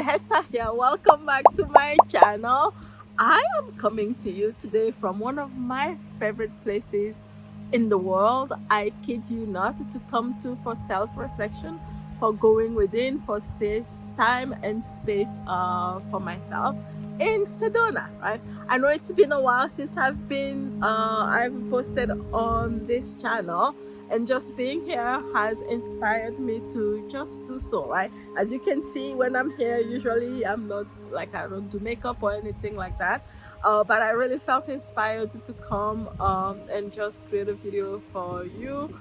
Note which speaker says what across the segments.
Speaker 1: Dihessa here. Welcome back to my channel. I am coming to you today from one of my favorite places in the world. I kid you not, to come to for self-reflection, for going within, for space, time and space for myself in Sedona, right? I know it's been a while since I've posted on this channel, and just being here has inspired me to just do so, right? As you can see, when I'm here, usually I'm not like, I don't do makeup or anything like that, but I really felt inspired to come and just create a video for you.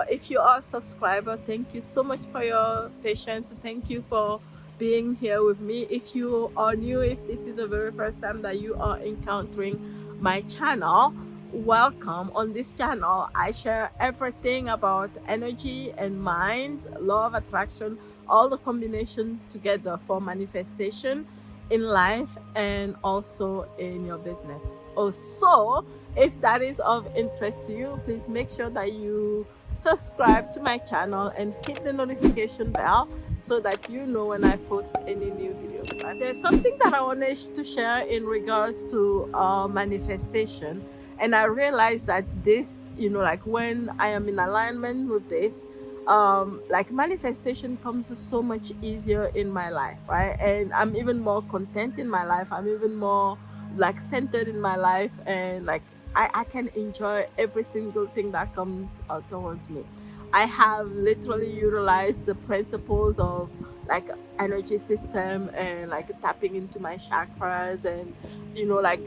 Speaker 1: If you are a subscriber, thank you so much for your patience. Thank you for being here with me. If you are new, if this is the very first time that you are encountering my channel, welcome. On this channel I share everything about energy and mind, law of attraction, all the combination together for manifestation in life and also in your business. Also, if that is of interest to you, please make sure that you subscribe to my channel and hit the notification bell so that you know when I post any new videos. Right? There's something that I wanted to share in regards to manifestation, and I realized that this, like when I am in alignment with this, like manifestation comes so much easier in my life, right? And I'm even more content in my life. I'm even more like centered in my life, and like I can enjoy every single thing that comes towards me. I have literally utilized the principles of like energy system and like tapping into my chakras, and like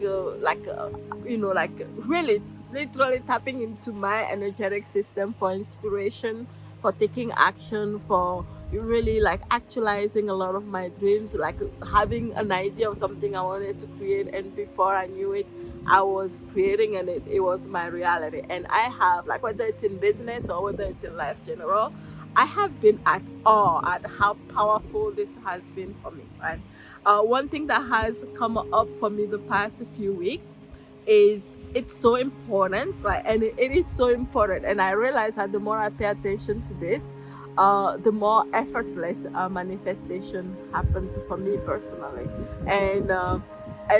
Speaker 1: really literally tapping into my energetic system for inspiration, for taking action, for really like actualizing a lot of my dreams, like having an idea of something I wanted to create, and before I knew it, I was creating, and it was my reality. And I have, like, whether it's in business or whether it's in life general, I have been at awe at how powerful this has been for me, right? One thing that has come up for me the past few weeks is it's so important, right? And it is so important. And I realize that the more I pay attention to this, the more effortless manifestation happens for me personally. And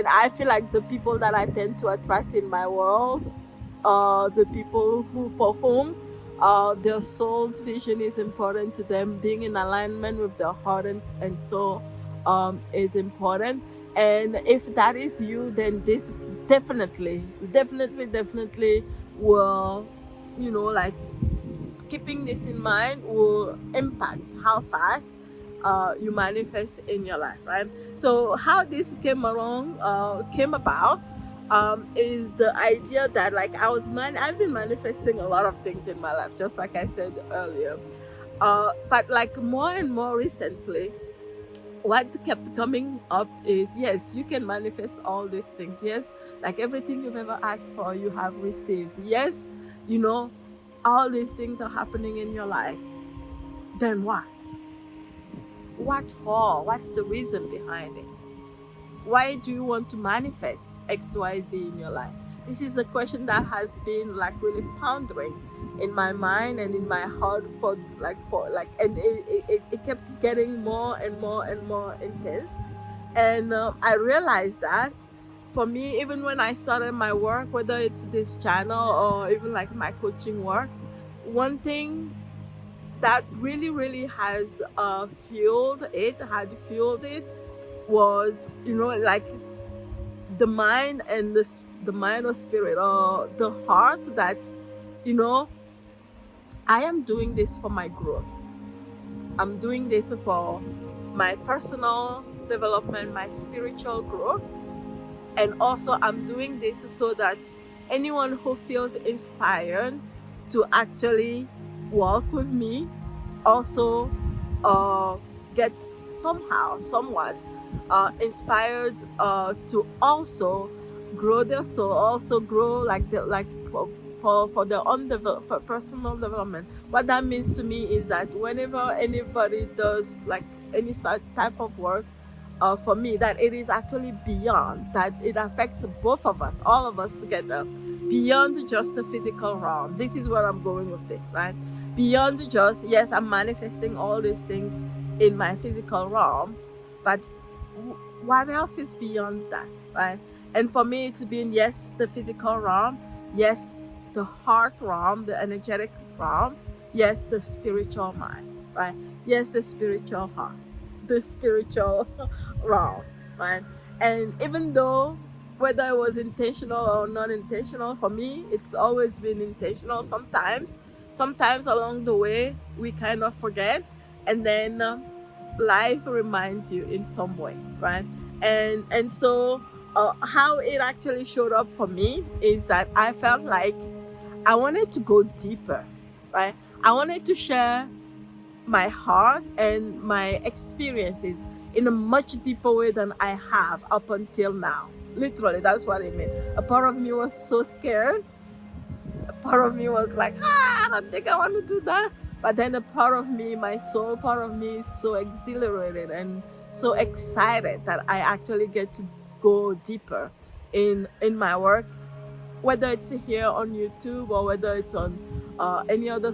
Speaker 1: I feel like the people that I tend to attract in my world are the people who, for whom their soul's vision is important to them. Being in alignment with their heart and soul is important. And if that is you, then this definitely will, like, keeping this in mind will impact how fast you manifest in your life, right? So how this came about is the idea that, like, I've been manifesting a lot of things in my life, just like I said earlier. But like more and more recently, what kept coming up is, yes, you can manifest all these things. Yes, like everything you've ever asked for, you have received. Yes, you know, all these things are happening in your life. Then what? What for? What's the reason behind it? Why do you want to manifest XYZ in your life? This is a question that has been like really pondering in my mind and in my heart and it kept getting more and more and more intense. And I realized that for me, even when I started my work, whether it's this channel or even like my coaching work, one thing that really has fueled it was, like the mind and the mind or spirit or the heart that, you know I am doing this for my growth. I'm doing this for my personal development, my spiritual growth, and also I'm doing this so that anyone who feels inspired to actually walk with me also gets somehow somewhat inspired to also grow their soul, also grow like for their own for personal development. What that means to me is that whenever anybody does like any such type of work, for me, that it is actually beyond, that it affects both of us, all of us together, beyond just the physical realm. This is where I'm going with this, right? Beyond just, yes, I'm manifesting all these things in my physical realm, but what else is beyond that, right? And for me, it's been, yes, the physical realm, yes, the heart realm, the energetic realm, yes, the spiritual mind, right? Yes, the spiritual heart, the spiritual realm, right? And even though whether it was intentional or non intentional, for me, it's always been intentional. Sometimes along the way, we kind of forget, and then life reminds you in some way, right? And so how it actually showed up for me is that I felt like I wanted to go deeper, right? I wanted to share my heart and my experiences in a much deeper way than I have up until now. Literally, that's what it meant. A part of me was so scared. A part of me was like, I don't think I want to do that. But then a part of me, my soul part of me, is so exhilarated and so excited that I actually get to go deeper in my work, whether it's here on YouTube or whether it's on any other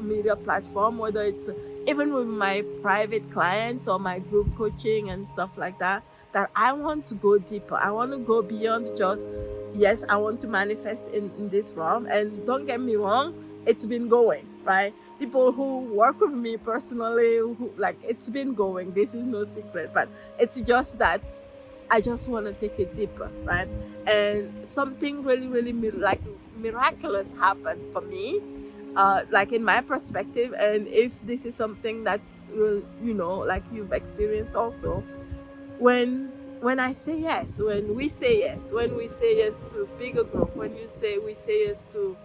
Speaker 1: media platform, whether it's even with my private clients or my group coaching and stuff like that, that I want to go deeper. I want to go beyond just, yes, I want to manifest in this realm. And don't get me wrong, it's been going, right? People who work with me personally, who like, it's been going. This is no secret, but it's just that I just want to take it deeper, right? And something really, really miraculous happened for me, like in my perspective. And if this is something that like you've experienced also, when I say yes, when we say yes, when we say yes to bigger group, when we say yes to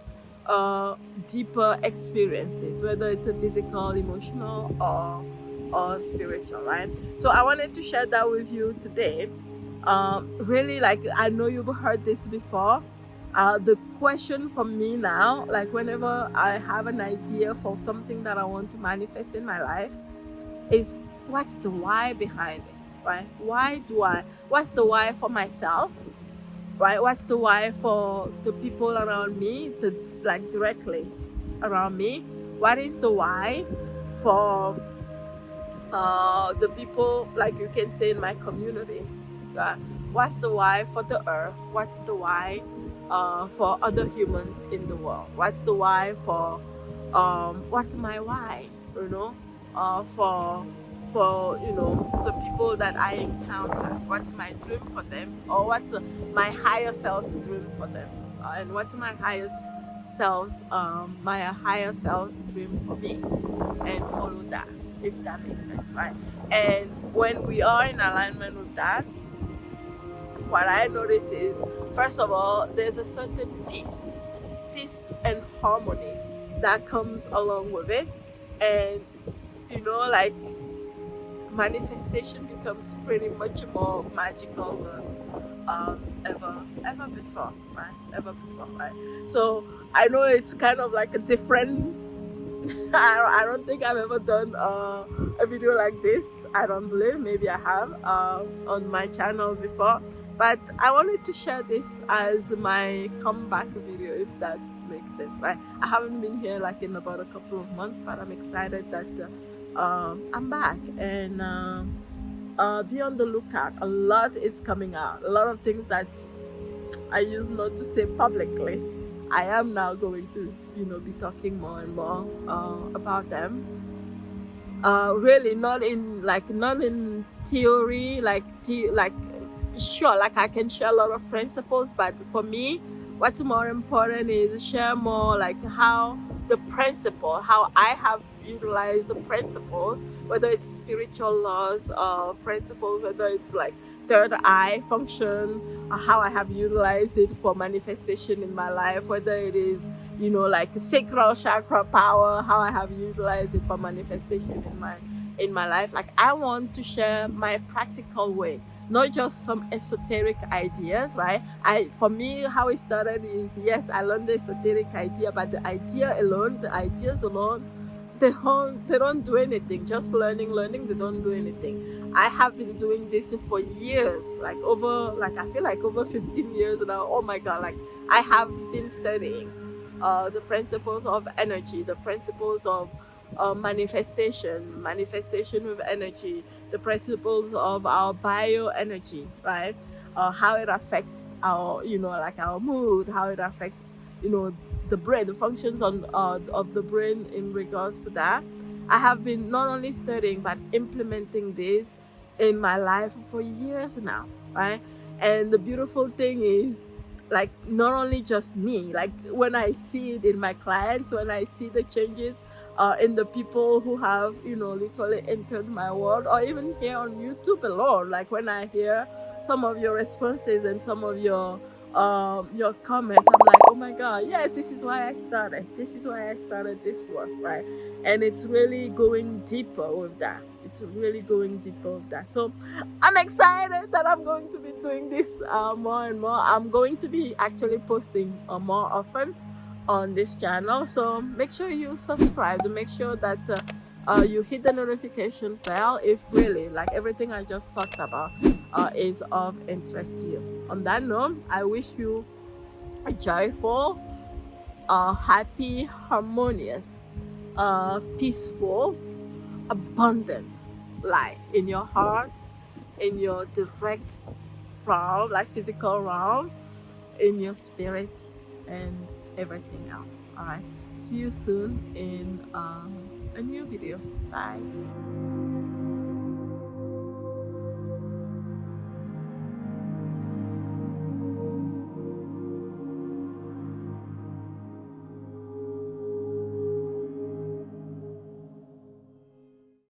Speaker 1: deeper experiences, whether it's a physical, emotional, or spiritual, right? So I wanted to share that with you today. Really, like, I know you've heard this before. The question for me now, like whenever I have an idea for something that I want to manifest in my life, is what's the why behind it, right? What's the why for myself, right? What's the why for the people around me, like directly around me? What is the why for the people, like you can say, in my community? Right? What's the why for the earth? What's the why for other humans in the world? What's the why for what's my why? You know, for the people that I encounter. What's my dream for them, or what's my higher self's dream for them, and what's my higher self's dream for me, and follow that, if that makes sense, right? And when we are in alignment with that, what I notice is, first of all, there's a certain peace and harmony that comes along with it. And, like, manifestation becomes pretty much more magical than ever before, right? Ever before, right? So I know it's kind of like a different. I don't think I've ever done a video like this. I don't believe. Maybe I have on my channel before. But I wanted to share this as my comeback video, if that makes sense, right? I haven't been here like in about a couple of months, but I'm excited that I'm back. And be on the lookout. A lot is coming out. A lot of things that I used not to say publicly, I am now going to, be talking more and more about them. Really, not in theory, like sure, like I can share a lot of principles, but for me, what's more important is share more like how how I have utilized the principles, whether it's spiritual laws or principles, whether it's like third eye function, or how I have utilized it for manifestation in my life, whether it is, like sacral chakra power, how I have utilized it for manifestation in my life. Like, I want to share my practical way, not just some esoteric ideas, right? For me, how it started is, yes, I learned the esoteric idea, but the ideas alone, they don't do anything. Just learning, they don't do anything. I have been doing this for years, I feel like over 15 years now. Oh my God, like, I have been studying the principles of energy, the principles of manifestation with energy, the principles of our bioenergy, right? How it affects our, like our mood, how it affects, the brain, the functions of the brain in regards to that. I have been not only studying but implementing this in my life for years now, right? And the beautiful thing is, like, not only just me, like when I see it in my clients, when I see the changes in the people who have, literally entered my world, or even here on YouTube alone, like when I hear some of your responses and some of your comments, I'm like, oh my god, yes, this is why I started, this work, right? And it's really going deeper with that. It's really going deeper with that. So I'm excited that I'm going to be doing this more and more. I'm going to be actually posting more often on this channel. So make sure you subscribe to make sure that you hit the notification bell if really, like, everything I just talked about is of interest to you. On that note, I wish you a joyful, happy, harmonious, peaceful, abundant life in your heart, in your direct realm, like physical realm, in your spirit, and everything else. All right. See you soon in a new video. Bye.